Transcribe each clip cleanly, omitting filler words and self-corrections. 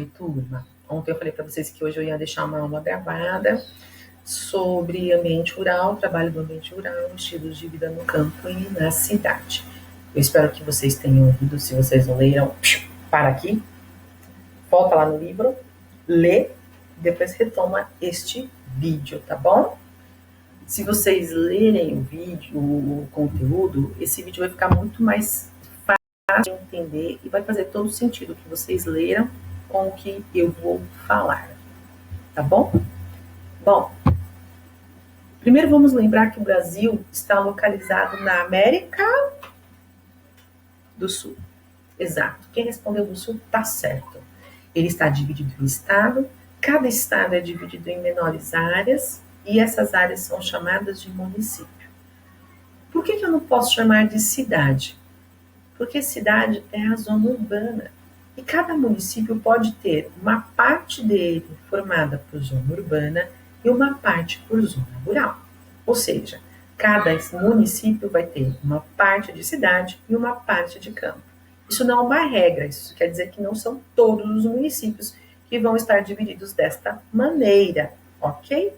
Turma, ontem eu falei para vocês que hoje eu ia deixar uma aula gravada sobre ambiente rural, trabalho do ambiente rural, estilos de vida no campo e na cidade. Eu espero que vocês tenham ouvido. Se vocês não leram, para aqui, volta lá no livro, lê, depois retoma este vídeo, tá bom? Se vocês lerem o vídeo, o conteúdo, esse vídeo vai ficar muito mais fácil de entender e vai fazer todo sentido que vocês leram com o que eu vou falar, tá bom? Bom, primeiro vamos lembrar que o Brasil está localizado na América do Sul. Exato. Quem respondeu do Sul está certo. Ele está dividido em estado, cada estado é dividido em menores áreas e essas áreas são chamadas de município. Por que eu não posso chamar de cidade? Porque cidade é a zona urbana. E cada município pode ter uma parte dele formada por zona urbana e uma parte por zona rural. Ou seja, cada município vai ter uma parte de cidade e uma parte de campo. Isso não é uma regra, isso quer dizer que não são todos os municípios que vão estar divididos desta maneira, ok?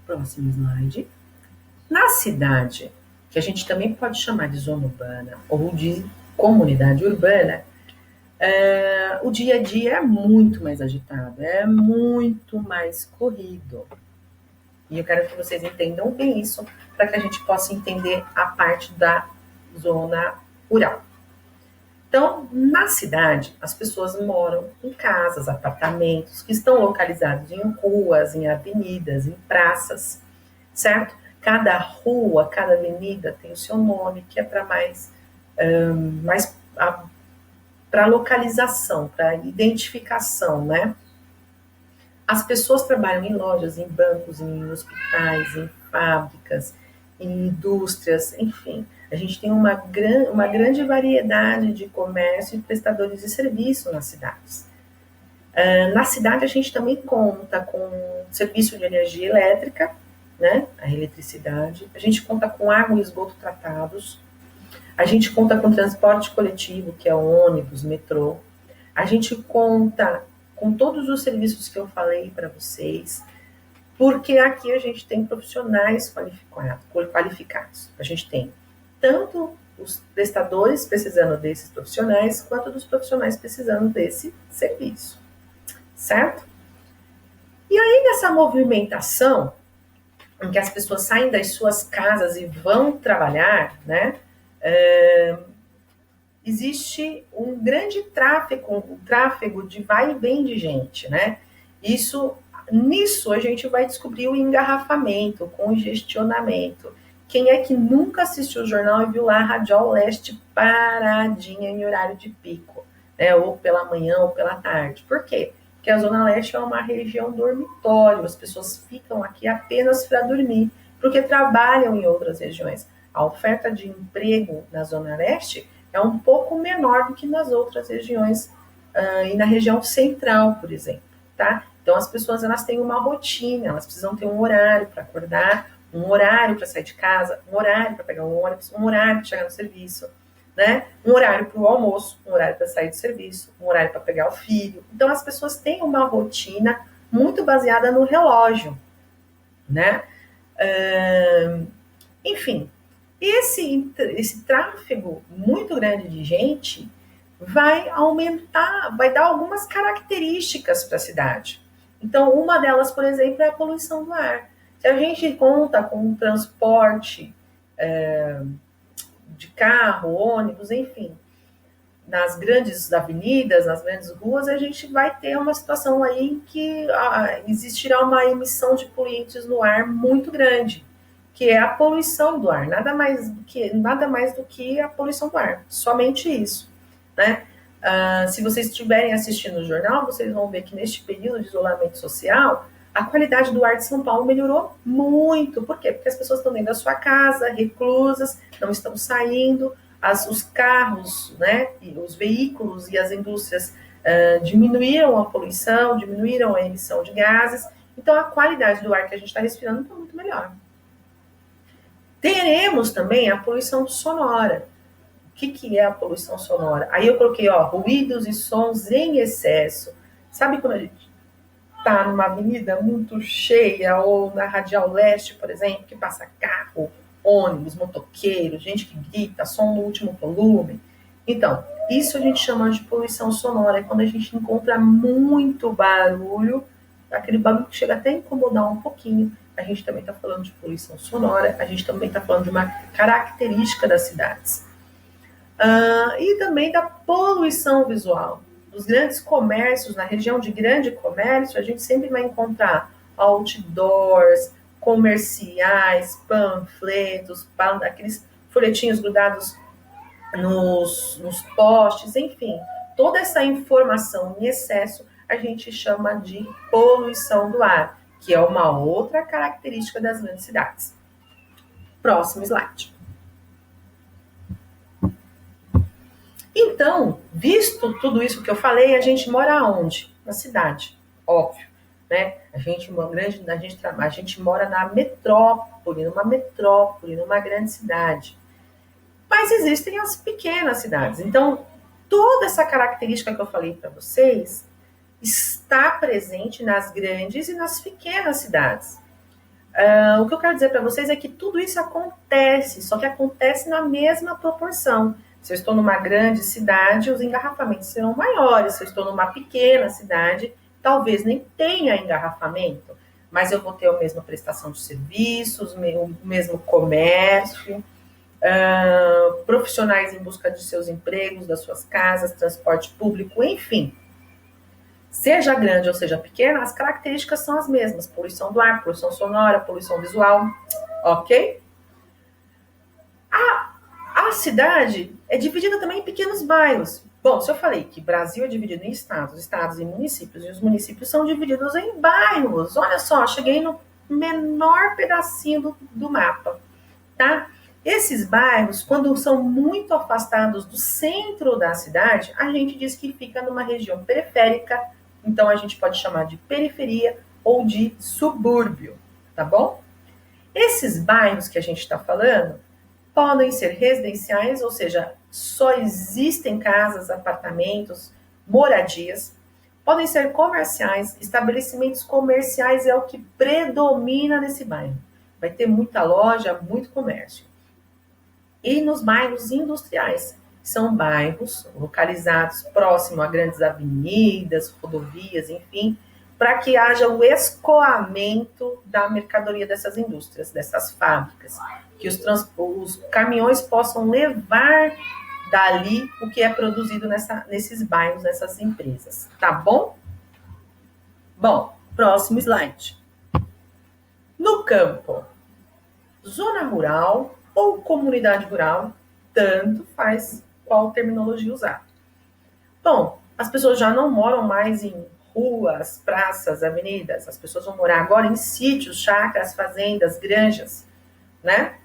Próximo slide. Na cidade, que a gente também pode chamar de zona urbana ou de comunidade urbana, o dia a dia é muito mais agitado, é muito mais corrido. E eu quero que vocês entendam bem isso, para que a gente possa entender a parte da zona rural. Então, na cidade, as pessoas moram em casas, apartamentos, que estão localizados em ruas, em avenidas, em praças, certo? Cada rua, cada avenida tem o seu nome, que é para mais para localização, para identificação, né? As pessoas trabalham em lojas, em bancos, em hospitais, em fábricas, em indústrias, enfim. A gente tem uma grande variedade de comércio e prestadores de serviço nas cidades. Na cidade, a gente também conta com serviço de energia elétrica, né? A eletricidade. A gente conta com água e esgoto tratados. A gente conta com transporte coletivo, que é ônibus, metrô. A gente conta com todos os serviços que eu falei para vocês, porque aqui a gente tem profissionais qualificados. A gente tem tanto os prestadores precisando desses profissionais, quanto dos profissionais precisando desse serviço, certo? E aí, nessa movimentação, em que as pessoas saem das suas casas e vão trabalhar, né? Existe um grande tráfego de vai e vem de gente, né? Nisso a gente vai descobrir o engarrafamento, o congestionamento. Quem é que nunca assistiu o jornal e viu lá a Radial Leste paradinha em horário de pico, né? Ou pela manhã ou pela tarde. Por quê? Porque a Zona Leste é uma região dormitório, as pessoas ficam aqui apenas para dormir, porque trabalham em outras regiões. A oferta de emprego na Zona Leste é um pouco menor do que nas outras regiões e na região central, por exemplo, tá? Então as pessoas elas têm uma rotina, elas precisam ter um horário para acordar, um horário para sair de casa, um horário para pegar um ônibus, um horário para chegar no serviço, né? Um horário para o almoço, um horário para sair do serviço, um horário para pegar o filho. Então as pessoas têm uma rotina muito baseada no relógio, né? Enfim, esse tráfego muito grande de gente vai aumentar, vai dar algumas características para a cidade. Então, uma delas, por exemplo, é a poluição do ar. Se a gente conta com um transporte de carro, ônibus, enfim, nas grandes avenidas, nas grandes ruas, a gente vai ter uma situação aí em que existirá uma emissão de poluentes no ar muito grande, que é a poluição do ar, nada mais do que a poluição do ar, somente isso, né? Se vocês estiverem assistindo o jornal, vocês vão ver que neste período de isolamento social, a qualidade do ar de São Paulo melhorou muito. Por quê? Porque as pessoas estão dentro da sua casa, reclusas, não estão saindo, os carros, né, e os veículos e as indústrias diminuíram a poluição, diminuíram a emissão de gases, então a qualidade do ar que a gente está respirando está muito melhor. Teremos também a poluição sonora, que é a poluição sonora? Aí eu coloquei, ruídos e sons em excesso. Sabe quando a gente está numa avenida muito cheia, ou na Radial Leste, por exemplo, que passa carro, ônibus, motoqueiro, gente que grita, som no último volume? Então, isso a gente chama de poluição sonora, é quando a gente encontra muito barulho, aquele barulho que chega até a incomodar um pouquinho. A gente também está falando de poluição sonora, a gente também está falando de uma característica das cidades. E também da poluição visual. Nos grandes comércios, na região de grande comércio, a gente sempre vai encontrar outdoors, comerciais, panfletos, aqueles folhetinhos grudados nos postes, enfim. Toda essa informação em excesso a gente chama de poluição do ar, que é uma outra característica das grandes cidades. Próximo slide. Então, visto tudo isso que eu falei, a gente mora onde? Na cidade, óbvio, né? A gente mora na metrópole, numa grande cidade. Mas existem as pequenas cidades. Então, toda essa característica que eu falei para vocês está presente nas grandes e nas pequenas cidades. O que eu quero dizer para vocês é que tudo isso acontece, só que acontece na mesma proporção. Se eu estou numa grande cidade, os engarrafamentos serão maiores. Se eu estou numa pequena cidade, talvez nem tenha engarrafamento, mas eu vou ter a mesma prestação de serviços, o mesmo comércio, profissionais em busca de seus empregos, das suas casas, transporte público, enfim. Seja grande ou seja pequena, as características são as mesmas. Poluição do ar, poluição sonora, poluição visual, ok? A cidade é dividida também em pequenos bairros. Bom, se eu falei que Brasil é dividido em estados e municípios, e os municípios são divididos em bairros. Olha só, cheguei no menor pedacinho do mapa, tá? Esses bairros, quando são muito afastados do centro da cidade, a gente diz que fica numa região periférica, então a gente pode chamar de periferia ou de subúrbio, tá bom? Esses bairros que a gente está falando podem ser residenciais, ou seja, só existem casas, apartamentos, moradias. Podem ser comerciais, estabelecimentos comerciais é o que predomina nesse bairro. Vai ter muita loja, muito comércio. E nos bairros industriais, são bairros localizados próximo a grandes avenidas, rodovias, enfim, para que haja o escoamento da mercadoria dessas indústrias, dessas fábricas, que os caminhões possam levar dali o que é produzido nesses bairros, nessas empresas, tá bom? Bom, próximo slide. No campo, zona rural ou comunidade rural, tanto faz qual terminologia usar. Bom, as pessoas já não moram mais em ruas, praças, avenidas, as pessoas vão morar agora em sítios, chácaras, fazendas, granjas, né?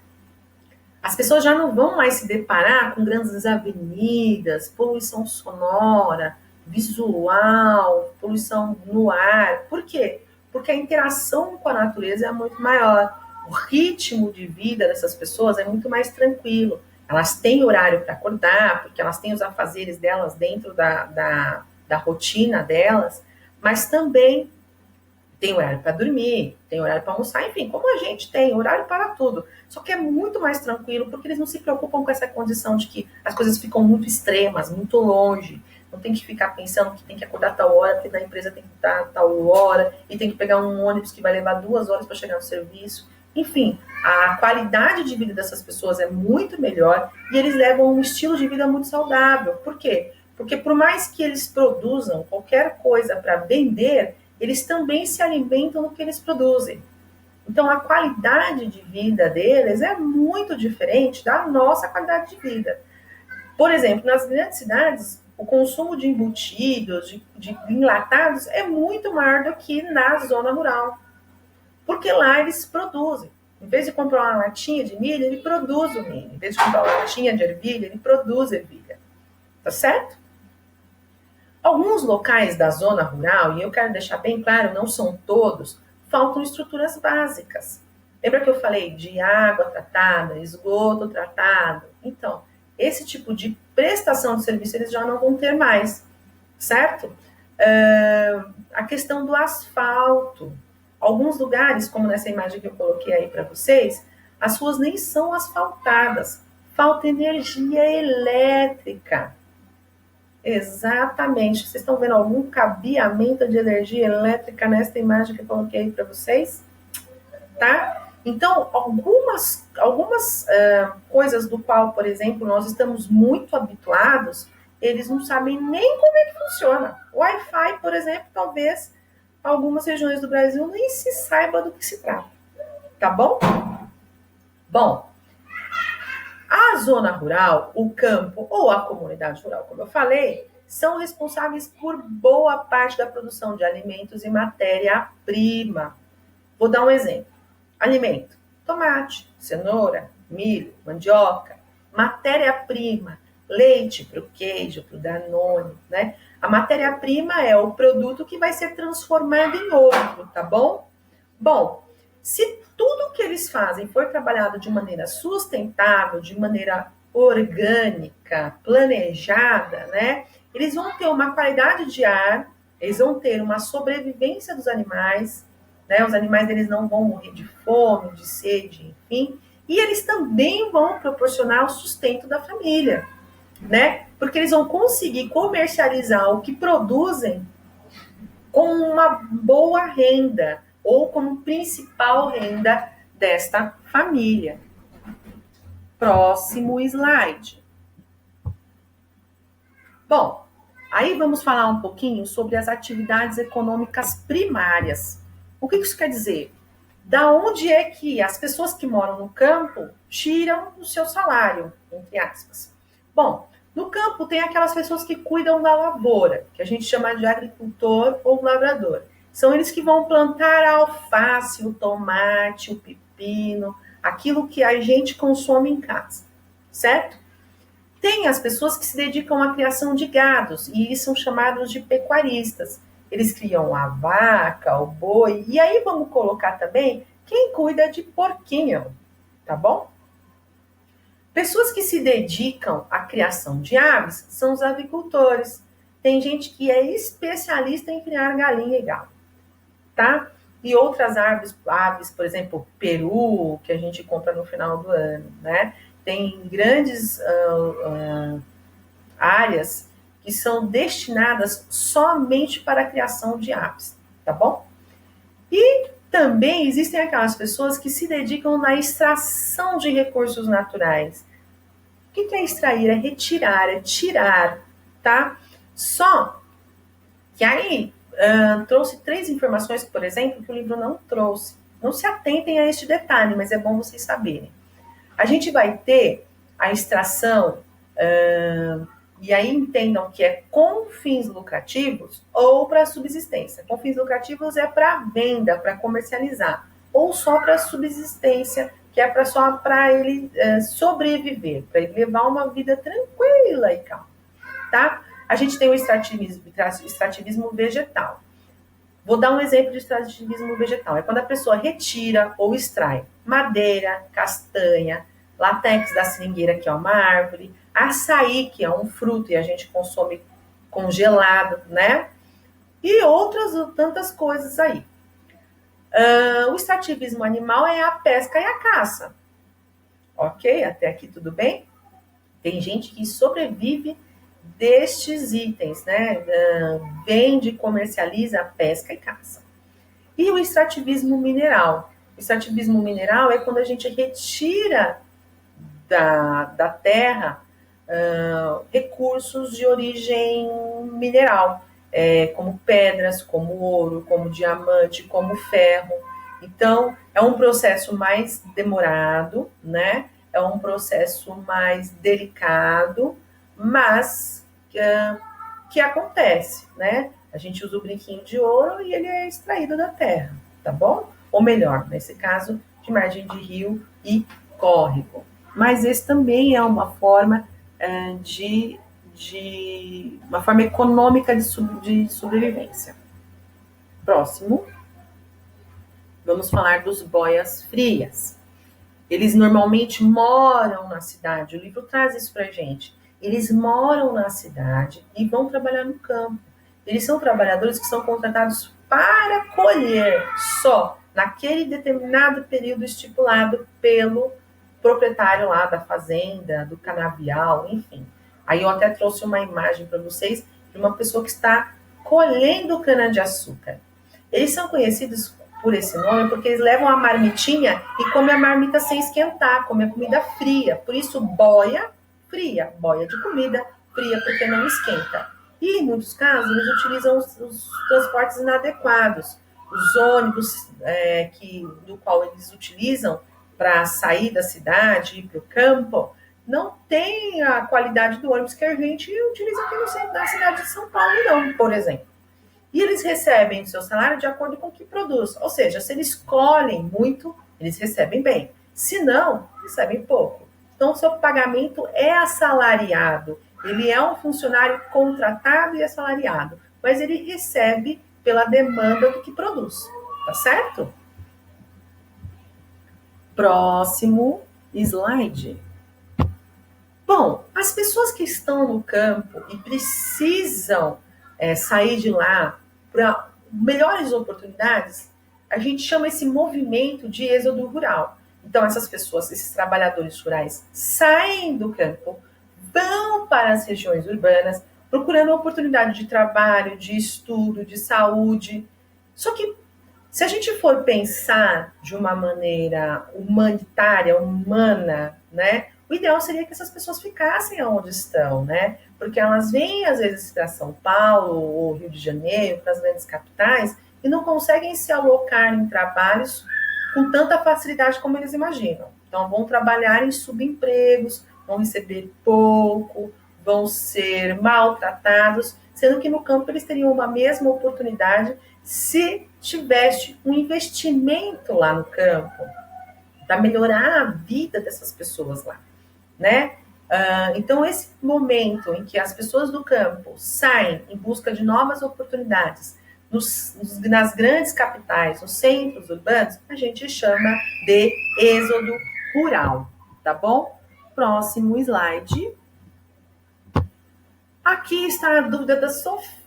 As pessoas já não vão mais se deparar com grandes avenidas, poluição sonora, visual, poluição no ar. Por quê? Porque a interação com a natureza é muito maior. O ritmo de vida dessas pessoas é muito mais tranquilo. Elas têm horário para acordar, porque elas têm os afazeres delas dentro da rotina delas, mas também tem horário para dormir, tem horário para almoçar, enfim, como a gente tem horário para tudo. Só que é muito mais tranquilo, porque eles não se preocupam com essa condição de que as coisas ficam muito extremas, muito longe. Não tem que ficar pensando que tem que acordar tal hora, porque na empresa tem que estar tal hora, e tem que pegar um ônibus que vai levar 2 horas para chegar no serviço. Enfim, a qualidade de vida dessas pessoas é muito melhor e eles levam um estilo de vida muito saudável. Por quê? Porque por mais que eles produzam qualquer coisa para vender, eles também se alimentam do que eles produzem. Então, a qualidade de vida deles é muito diferente da nossa qualidade de vida. Por exemplo, nas grandes cidades, o consumo de embutidos, de enlatados, é muito maior do que na zona rural. Porque lá eles produzem. Em vez de comprar uma latinha de milho, ele produz o milho. Em vez de comprar uma latinha de ervilha, ele produz ervilha. Tá certo? Alguns locais da zona rural, e eu quero deixar bem claro, não são todos, faltam estruturas básicas. Lembra que eu falei de água tratada, esgoto tratado? Então, esse tipo de prestação de serviço eles já não vão ter mais, certo? A questão do asfalto. Alguns lugares, como nessa imagem que eu coloquei aí para vocês, as ruas nem são asfaltadas. Falta energia elétrica. Exatamente. Vocês estão vendo algum cabeamento de energia elétrica nessa imagem que eu coloquei aí para vocês? Tá? Então, algumas coisas do qual, por exemplo, nós estamos muito habituados, eles não sabem nem como é que funciona. O Wi-Fi, por exemplo, talvez algumas regiões do Brasil nem se saiba do que se trata. Tá bom? Bom, a zona rural, o campo ou a comunidade rural, como eu falei, são responsáveis por boa parte da produção de alimentos e matéria-prima. Vou dar um exemplo. Alimento: tomate, cenoura, milho, mandioca. Matéria-prima: leite para o queijo, para o Danone, né? A matéria-prima é o produto que vai ser transformado em outro, tá bom? Bom, se tudo que eles fazem for trabalhado de maneira sustentável, de maneira orgânica, planejada, né? Eles vão ter uma qualidade de ar, eles vão ter uma sobrevivência dos animais, né? Os animais eles não vão morrer de fome, de sede, enfim. E eles também vão proporcionar o sustento da família, né? Porque eles vão conseguir comercializar o que produzem com uma boa renda ou como principal renda desta família. Próximo slide. Bom, aí vamos falar um pouquinho sobre as atividades econômicas primárias. O que isso quer dizer? Da onde é que as pessoas que moram no campo tiram o seu salário, entre aspas? Bom, no campo tem aquelas pessoas que cuidam da lavoura, que a gente chama de agricultor ou lavrador. São eles que vão plantar a alface, o tomate, o pepino, aquilo que a gente consome em casa, certo? Tem as pessoas que se dedicam à criação de gados, e são chamados de pecuaristas. Eles criam a vaca, o boi, e aí vamos colocar também quem cuida de porquinho, tá bom? Pessoas que se dedicam à criação de aves são os avicultores. Tem gente que é especialista em criar galinha e galo, tá? E outras aves, por exemplo, peru, que a gente compra no final do ano, né? Tem grandes áreas que são destinadas somente para a criação de aves, tá bom? E também existem aquelas pessoas que se dedicam na extração de recursos naturais. O que é extrair? É retirar, é tirar, tá? Só que aí trouxe 3 informações, por exemplo, que o livro não trouxe. Não se atentem a este detalhe, mas é bom vocês saberem. A gente vai ter a extração, e aí entendam que é com fins lucrativos ou para subsistência. Com fins lucrativos é para venda, para comercializar, ou só para subsistência, que é só para ele sobreviver, para ele levar uma vida tranquila e calma, tá? A gente tem o extrativismo vegetal. Vou dar um exemplo de extrativismo vegetal. É quando a pessoa retira ou extrai madeira, castanha, látex da seringueira, que é uma árvore, açaí, que é um fruto e a gente consome congelado, né? E outras tantas coisas aí. O extrativismo animal é a pesca e a caça. Ok? Até aqui tudo bem? Tem gente que sobrevive destes itens, né? Vende, comercializa a pesca e caça. E o extrativismo mineral. O extrativismo mineral é quando a gente retira da terra recursos de origem mineral, como pedras, como ouro, como diamante, como ferro. Então, é um processo mais demorado, né? É um processo mais delicado, mas que acontece, né? A gente usa o brinquinho de ouro e ele é extraído da terra, tá bom? Ou melhor, nesse caso, de margem de rio e córrego. Mas esse também é uma forma uma forma econômica de sobrevivência. Próximo, vamos falar dos boias frias. Eles normalmente moram na cidade. O livro traz isso pra gente. Eles moram na cidade e vão trabalhar no campo. Eles são trabalhadores que são contratados para colher só naquele determinado período estipulado pelo proprietário lá da fazenda, do canavial, enfim. Aí eu até trouxe uma imagem para vocês de uma pessoa que está colhendo cana-de-açúcar. Eles são conhecidos por esse nome porque eles levam a marmitinha e comem a marmita sem esquentar, comem a comida fria. Por isso, boia fria, boia de comida fria, porque não esquenta. E, em muitos casos, eles utilizam os transportes inadequados. Os ônibus do qual eles utilizam para sair da cidade e ir para o campo, não tem a qualidade do ônibus que a gente utiliza aqui no centro da cidade de São Paulo, não, por exemplo. E eles recebem o seu salário de acordo com o que produz. Ou seja, se eles colhem muito, eles recebem bem. Se não, recebem pouco. Então, o seu pagamento é assalariado. Ele é um funcionário contratado e assalariado. Mas ele recebe pela demanda do que produz. Tá certo? Próximo slide. Bom, as pessoas que estão no campo e precisam sair de lá para melhores oportunidades, a gente chama esse movimento de êxodo rural. Então, essas pessoas, esses trabalhadores rurais, saem do campo, vão para as regiões urbanas, procurando oportunidade de trabalho, de estudo, de saúde. Só que, se a gente for pensar de uma maneira humanitária, humana, né? O ideal seria que essas pessoas ficassem onde estão, né? Porque elas vêm, às vezes, para São Paulo ou Rio de Janeiro, para as grandes capitais, e não conseguem se alocar em trabalhos com tanta facilidade como eles imaginam. Então, vão trabalhar em subempregos, vão receber pouco, vão ser maltratados, sendo que no campo eles teriam uma mesma oportunidade se tivesse um investimento lá no campo para melhorar a vida dessas pessoas lá, né? Então, esse momento em que as pessoas do campo saem em busca de novas oportunidades nas grandes capitais, nos centros urbanos, a gente chama de êxodo rural, tá bom? Próximo slide. Aqui está a dúvida da Sofia.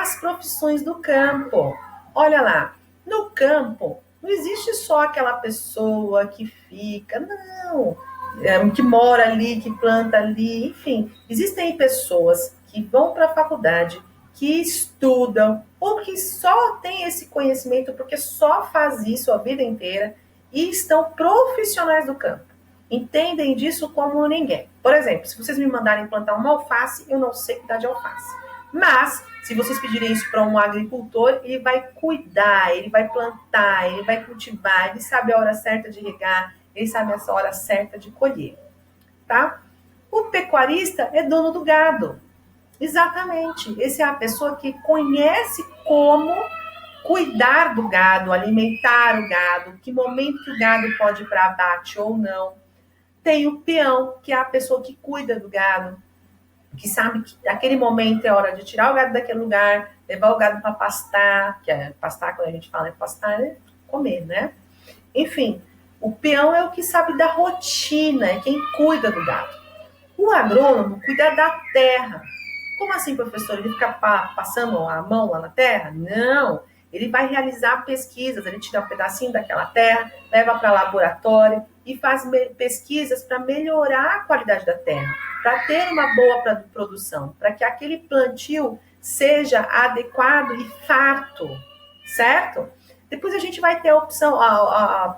As profissões do campo. Olha lá, no campo não existe só aquela pessoa que fica, não, que mora ali, que planta ali, enfim. Existem pessoas que vão para a faculdade, que estudam, ou que só têm esse conhecimento porque só faz isso a vida inteira e estão profissionais do campo. Entendem disso como ninguém. Por exemplo, se vocês me mandarem plantar uma alface, eu não sei que dá de alface. Mas, se vocês pedirem isso para um agricultor, ele vai cuidar, ele vai plantar, ele vai cultivar, ele sabe a hora certa de regar, ele sabe a hora certa de colher, tá? O pecuarista é dono do gado. Exatamente. Essa é a pessoa que conhece como cuidar do gado, alimentar o gado, que momento que o gado pode ir para abate ou não. Tem o peão, que é a pessoa que cuida do gado, que sabe que naquele momento é hora de tirar o gado daquele lugar, levar o gado para pastar, que é pastar, quando a gente fala é pastar, é comer, né? Enfim, o peão é o que sabe da rotina, é quem cuida do gado. O agrônomo cuida da terra. Como assim, professor? Ele fica passando a mão lá na terra? Não. Ele vai realizar pesquisas, ele tira um pedacinho daquela terra, leva para laboratório e faz pesquisas para melhorar a qualidade da terra, para ter uma boa produção, para que aquele plantio seja adequado e farto, certo? Depois a gente vai ter a opção,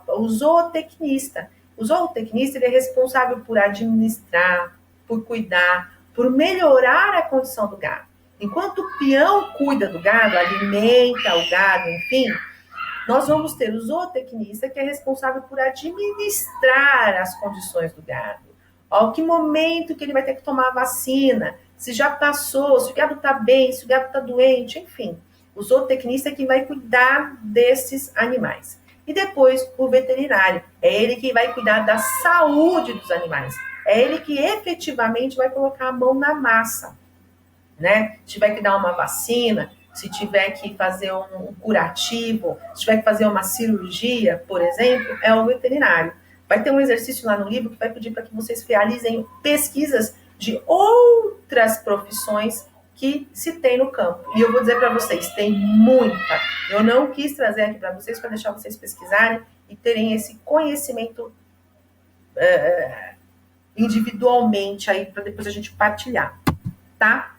o zootecnista. O zootecnista ele é responsável por administrar, por cuidar, por melhorar a condição do gado. Enquanto o peão cuida do gado, alimenta o gado, enfim, nós vamos ter o zootecnista, que é responsável por administrar as condições do gado. Ó, que momento que ele vai ter que tomar a vacina, se já passou, se o gado está bem, se o gado está doente, enfim. O zootecnista é quem vai cuidar desses animais. E depois o veterinário, é ele que vai cuidar da saúde dos animais. É ele que efetivamente vai colocar a mão na massa, né? Se tiver que dar uma vacina, se tiver que fazer um curativo, se tiver que fazer uma cirurgia, por exemplo, é o veterinário. Vai ter um exercício lá no livro que vai pedir para que vocês realizem pesquisas de outras profissões que se tem no campo. E eu vou dizer para vocês, tem muita. Eu não quis trazer aqui para vocês para deixar vocês pesquisarem e terem esse conhecimento individualmente aí para depois a gente partilhar, tá?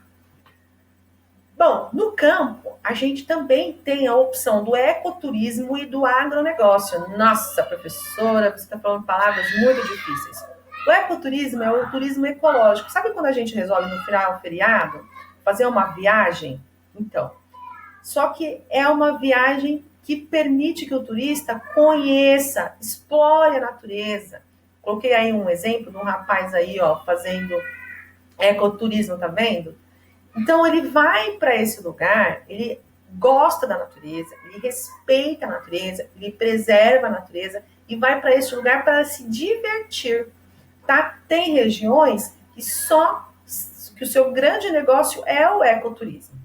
Bom, no campo, a gente também tem a opção do ecoturismo e do agronegócio. Nossa, professora, você está falando palavras muito difíceis. O ecoturismo é o turismo ecológico. Sabe quando a gente resolve no final do feriado fazer uma viagem? Então, só que é uma viagem que permite que o turista conheça, explore a natureza. Coloquei aí um exemplo de um rapaz aí, ó, fazendo ecoturismo, tá vendo? Então ele vai para esse lugar, ele gosta da natureza, ele respeita a natureza, ele preserva a natureza e vai para esse lugar para se divertir, tá? Tem regiões que o seu grande negócio é o ecoturismo.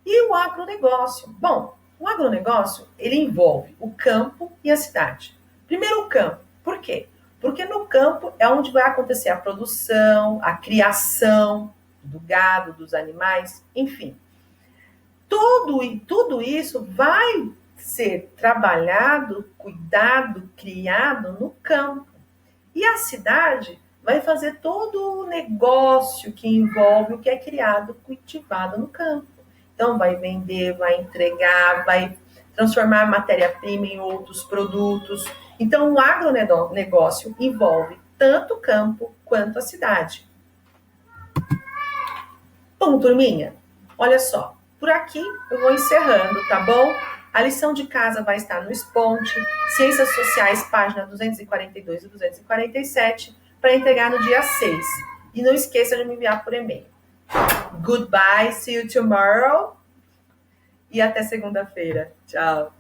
E o agronegócio? Bom, o agronegócio, ele envolve o campo e a cidade. Primeiro o campo. Por quê? Porque no campo é onde vai acontecer a produção, a criação do gado, dos animais, enfim. Tudo isso vai ser trabalhado, cuidado, criado no campo. E a cidade vai fazer todo o negócio que envolve o que é criado, cultivado no campo. Então, vai vender, vai entregar, vai transformar a matéria-prima em outros produtos. Então, o agronegócio envolve tanto o campo quanto a cidade. Bom, turminha, olha só. Por aqui eu vou encerrando, tá bom? A lição de casa vai estar no Sponte, Ciências Sociais, página 242 e 247, para entregar no dia 6. E não esqueça de me enviar por e-mail. Goodbye, see you tomorrow. E até segunda-feira. Tchau.